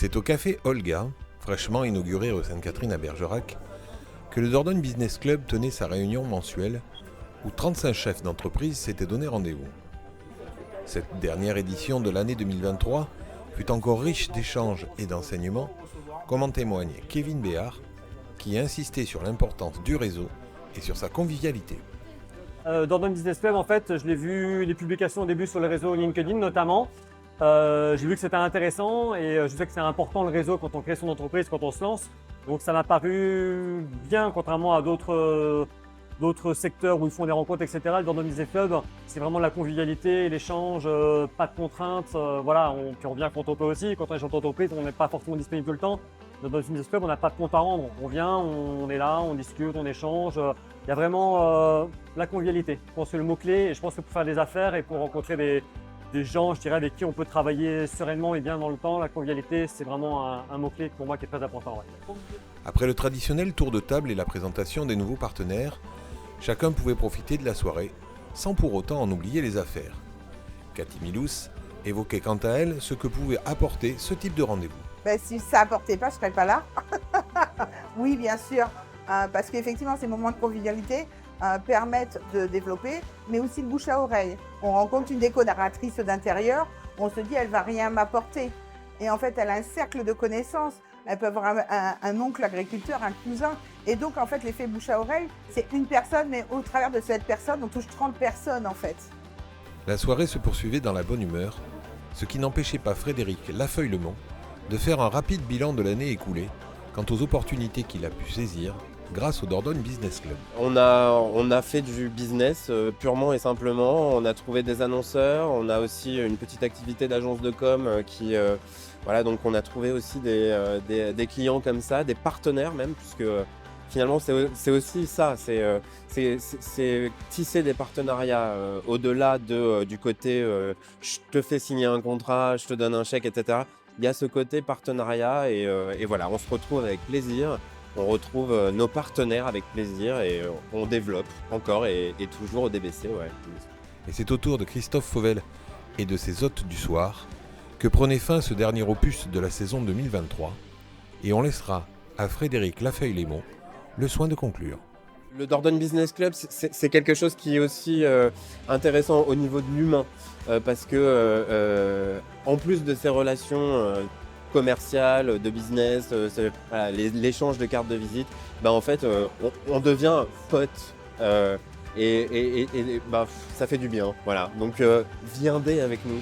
C'est au café Olga, fraîchement inauguré rue Sainte-Catherine à Bergerac, que le Dordogne Business Club tenait sa réunion mensuelle où 35 chefs d'entreprise s'étaient donné rendez-vous. Cette dernière édition de l'année 2023 fut encore riche d'échanges et d'enseignements, comme en témoigne Kevin Béard, qui insistait sur l'importance du réseau et sur sa convivialité. Dordogne Business Club, en fait, je l'ai vu les publications au début sur les réseaux LinkedIn notamment. J'ai vu que c'était intéressant et je sais que c'est important le réseau quand on crée son entreprise, quand on se lance. Donc ça m'a paru bien, contrairement à d'autres secteurs où ils font des rencontres, etc. Le Dordogne Business Club, c'est vraiment la convivialité, l'échange, pas de contraintes. Voilà, puis on vient quand on peut aussi. Quand on est chef d'entreprise, on n'est pas forcément disponible tout le temps. Dans Dordogne Business Club, on n'a pas de compte à rendre. On vient, on est là, on discute, on échange. Il y a vraiment la convivialité. Je pense que c'est le mot-clé et je pense que pour faire des affaires et pour rencontrer des gens, je dirais, avec qui on peut travailler sereinement et bien dans le temps, la convivialité, c'est vraiment un mot-clé pour moi qui est très important. Ouais. Après le traditionnel tour de table et la présentation des nouveaux partenaires, chacun pouvait profiter de la soirée sans pour autant en oublier les affaires. Cathy Milous évoquait quant à elle ce que pouvait apporter ce type de rendez-vous. Si ça apportait pas, je serais pas là. Oui, bien sûr, parce qu'effectivement, ces moments de convivialité permettent de développer, mais aussi le bouche à oreille. On rencontre une décoratrice d'intérieur, on se dit elle va rien m'apporter. Et en fait, elle a un cercle de connaissances. Elle peut avoir un oncle agriculteur, un cousin. Et donc, en fait, l'effet bouche à oreille, c'est une personne, mais au travers de cette personne, on touche 30 personnes, en fait. La soirée se poursuivait dans la bonne humeur, ce qui n'empêchait pas Frédéric Lafeuille-Lemont de faire un rapide bilan de l'année écoulée quant aux opportunités qu'il a pu saisir grâce au Dordogne Business Club. On a fait du business purement et simplement. On a trouvé des annonceurs, on a aussi une petite activité d'agence de com voilà, donc on a trouvé aussi des clients comme ça, des partenaires même, puisque finalement c'est aussi ça, c'est tisser des partenariats au-delà du côté je te fais signer un contrat, je te donne un chèque, etc. Il y a ce côté partenariat et voilà, on se retrouve avec plaisir. On retrouve nos partenaires avec plaisir et on développe encore et toujours au DBC. Ouais. Et c'est au tour de Christophe Fauvel et de ses hôtes du soir que prenait fin ce dernier opus de la saison 2023. Et on laissera à Frédéric Lafeuille-Lemont le soin de conclure. Le Dordogne Business Club, c'est quelque chose qui est aussi intéressant au niveau de l'humain parce que en plus de ces relations commercial, de business, voilà, l'échange de cartes de visite, en fait, on devient pote et ça fait du bien. Voilà. Donc, viendez avec nous.